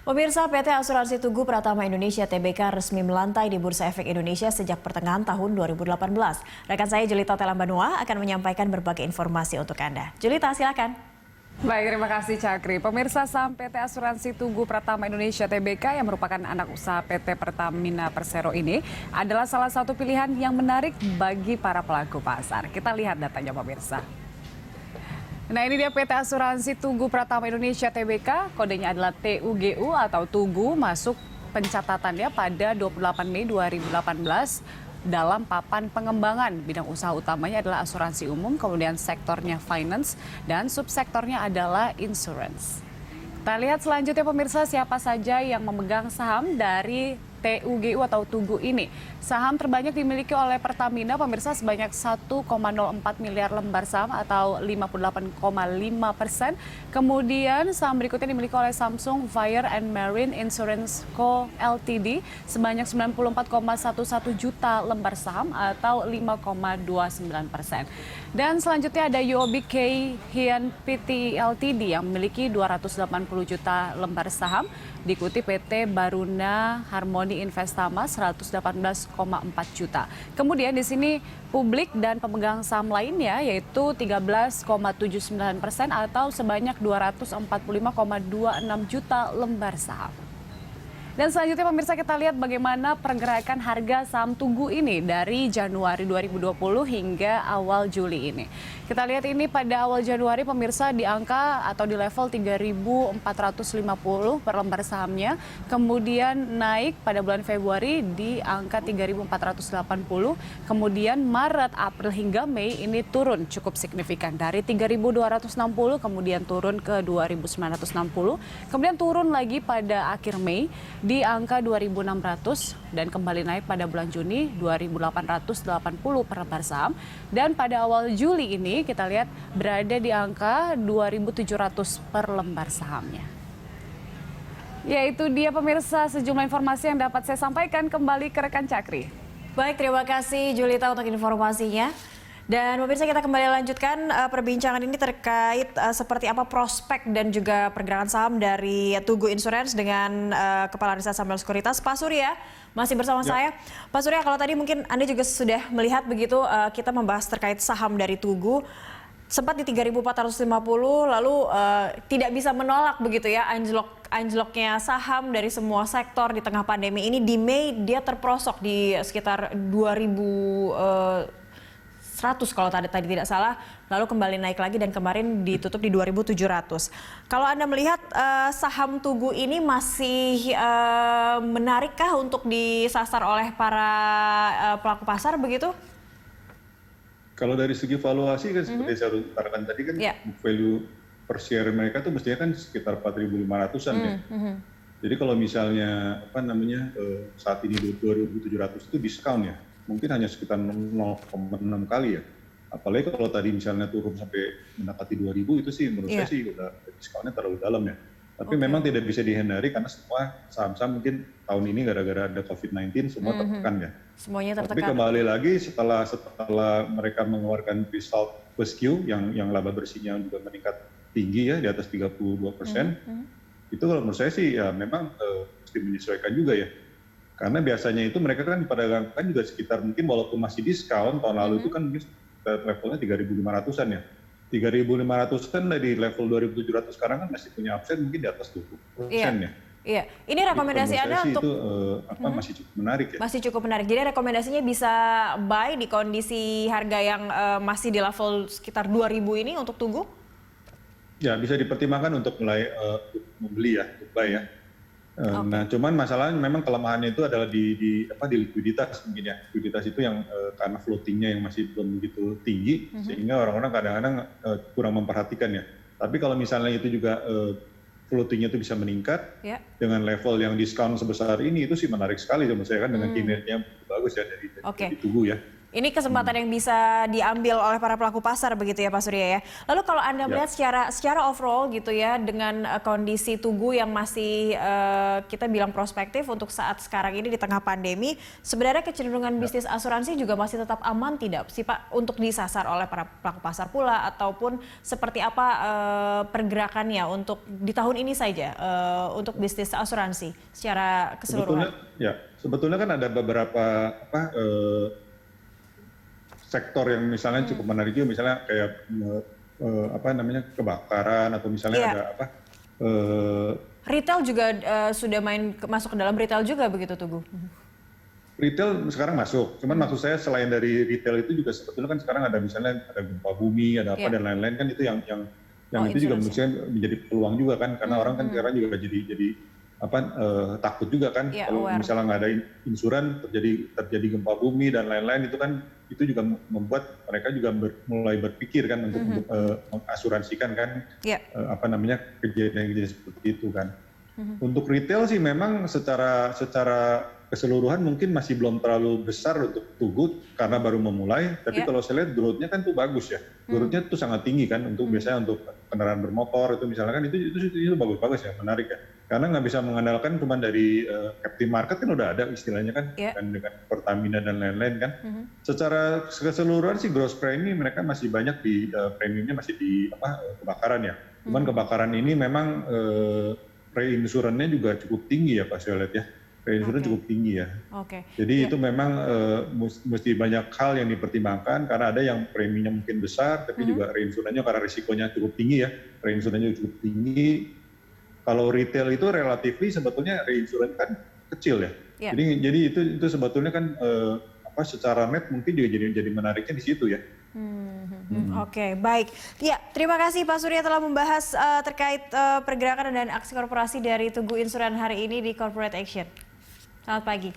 Pemirsa, PT Asuransi Tugu Pratama Indonesia (TBK) resmi melantai di Bursa Efek Indonesia sejak pertengahan tahun 2018. Rekan saya Julita Telambanua akan menyampaikan berbagai informasi untuk Anda. Julita, silakan. Baik, terima kasih Cakri. Pemirsa, saham PT Asuransi Tugu Pratama Indonesia (TBK) yang merupakan anak usaha PT Pertamina Persero ini adalah salah satu pilihan yang menarik bagi para pelaku pasar. Kita lihat datanya, pemirsa. Nah, ini dia PT Asuransi Tugu Pratama Indonesia (TBK), kodenya adalah TUGU atau Tugu, masuk pencatatannya pada 28 Mei 2018 dalam papan pengembangan. Bidang usaha utamanya adalah asuransi umum, kemudian sektornya finance, dan subsektornya adalah insurance. Kita lihat selanjutnya, pemirsa, siapa saja yang memegang saham dari TUGU atau Tugu ini. Saham terbanyak dimiliki oleh Pertamina, pemirsa, sebanyak 1,04 miliar lembar saham atau 58,5%. Kemudian saham berikutnya dimiliki oleh Samsung Fire and Marine Insurance Co. Ltd. sebanyak 94,11 juta lembar saham atau 5,29%. Dan selanjutnya ada UOB Kay Hian PT Ltd. yang memiliki 280 juta lembar saham. Diikuti PT Baruna Harmoni Investama 118,4 juta. Kemudian di sini publik dan pemegang saham lainnya yaitu 13,79% atau sebanyak 245,26 juta lembar saham. Dan selanjutnya, pemirsa, kita lihat bagaimana pergerakan harga saham Tugu ini dari Januari 2020 hingga awal Juli ini. Kita lihat ini pada awal Januari, pemirsa, di angka atau di level 3.450 per lembar sahamnya. Kemudian naik pada bulan Februari di angka 3.480. Kemudian Maret, April hingga Mei ini turun cukup signifikan dari 3.260 kemudian turun ke 2.960. Kemudian turun lagi pada akhir Mei di angka 2.600 dan kembali naik pada bulan Juni 2.880 per lembar saham. Dan pada awal Juli ini kita lihat berada di angka 2.700 per lembar sahamnya. Ya, itu dia, pemirsa, sejumlah informasi yang dapat saya sampaikan. Kembali ke rekan Cakri. Baik, terima kasih Julita untuk informasinya. Dan pemirsa, kita kembali lanjutkan perbincangan ini terkait seperti apa prospek dan juga pergerakan saham dari Tugu Insurance dengan Kepala Riset Samuel Sekuritas, Pak Surya, masih bersama saya. Pak Surya, kalau tadi mungkin Anda juga sudah melihat begitu, kita membahas terkait saham dari Tugu. Sempat di 3.450 lalu tidak bisa menolak begitu ya anjloknya saham dari semua sektor di tengah pandemi ini. Di Mei dia terprosok di sekitar 2.100 kalau tadi tidak salah, lalu kembali naik lagi dan kemarin ditutup di 2.700. Kalau Anda melihat saham Tugu ini masih menarikkah untuk disasar oleh para pelaku pasar begitu? Kalau dari segi valuasi kan seperti saya utarakan tadi kan, book value per share mereka tuh mestinya kan sekitar 4.500-an ya. Jadi kalau misalnya saat ini 2.700 itu diskon ya, mungkin hanya sekitar 0,6 kali ya. Apalagi kalau tadi misalnya turun sampai mendekati 2.000 itu sih menurut saya sih udah diskonnya terlalu dalam ya. Tapi memang tidak bisa dihindari karena semua saham-saham mungkin tahun ini gara-gara ada COVID-19 semua tertekan ya. Semuanya tertekan. Tapi kembali lagi setelah mereka mengeluarkan result first Q yang laba bersihnya juga meningkat tinggi ya, di atas 32%. Itu kalau menurut saya sih ya memang mesti menyesuaikan juga ya. Karena biasanya itu mereka kan diperdagangkan juga sekitar mungkin walaupun masih diskon tahun lalu itu kan mungkin levelnya 3.500-an ya. 3.500 kan dari level 2.700 sekarang kan masih punya upside mungkin di atas 20% ya. Iya, ini rekomendasi Anda untuk itu masih cukup menarik ya. Masih cukup menarik. Jadi rekomendasinya bisa buy di kondisi harga yang masih di level sekitar 2.000 ini untuk Tugu? Ya, bisa dipertimbangkan untuk mulai membeli ya, untuk buy ya. Nah, cuman masalahnya memang kelemahannya itu adalah di likuiditas mungkin ya. Likuiditas itu yang karena floatingnya yang masih belum begitu tinggi, sehingga orang-orang kadang-kadang kurang memperhatikan ya. Tapi kalau misalnya itu juga floatingnya itu bisa meningkat dengan level yang diskon sebesar ini, itu sih menarik sekali menurut saya kan, dengan kinerja yang bagus ya dari Tugu ya. Ini kesempatan yang bisa diambil oleh para pelaku pasar begitu ya Pak Surya ya. Lalu kalau Anda melihat secara overall gitu ya dengan kondisi Tugu yang masih kita bilang prospektif untuk saat sekarang ini di tengah pandemi, sebenarnya kecenderungan bisnis asuransi juga masih tetap aman tidak sih Pak untuk disasar oleh para pelaku pasar pula, ataupun seperti apa pergerakannya untuk di tahun ini saja untuk bisnis asuransi secara keseluruhan? Sebetulnya kan ada beberapa sektor yang misalnya cukup menarik juga, misalnya kayak kebakaran, atau misalnya ada retail juga sudah masuk ke dalam retail juga begitu Tugu. Retail sekarang masuk, cuman maksud saya selain dari retail itu juga sebetulnya kan sekarang ada misalnya ada gempa bumi, ada apa dan lain-lain, kan itu yang itu juga menjadi peluang juga kan, karena orang kan sekarang juga jadi takut juga kan kalau misalnya nggak ada insuran, terjadi gempa bumi dan lain-lain, itu juga membuat mereka juga mulai berpikir kan untuk mengasuransikan kan kejadian seperti itu kan. Untuk retail sih memang secara keseluruhan mungkin masih belum terlalu besar untuk Tugu karena baru memulai, tapi kalau saya lihat growth-nya kan tuh bagus ya. Growth-nya tuh sangat tinggi kan biasanya untuk kendaraan bermotor itu misalnya kan itu bagus-bagus ya, menarik ya. Karena nggak bisa mengandalkan cuma dari captive market, kan udah ada istilahnya kan, dan dengan Pertamina dan lain-lain kan. Secara keseluruhan sih gross premium mereka masih banyak di premiumnya masih di kebakaran ya. Cuman kebakaran ini memang reinsurance-nya juga cukup tinggi ya Pak saya lihat ya. Reinsurance cukup tinggi ya. Jadi itu memang mesti banyak hal yang dipertimbangkan, karena ada yang preminya mungkin besar, tapi juga reinsurance-nya karena risikonya cukup tinggi ya. Reinsurance-nya cukup tinggi. Kalau retail itu relatif sebetulnya reinsurance kan kecil ya. Jadi itu sebetulnya kan secara net mungkin juga jadi menariknya di situ ya. Oke, baik. Ya, terima kasih Pak Surya telah membahas terkait pergerakan dan aksi korporasi dari Tugu Insurance hari ini di Corporate Action. Selamat pagi.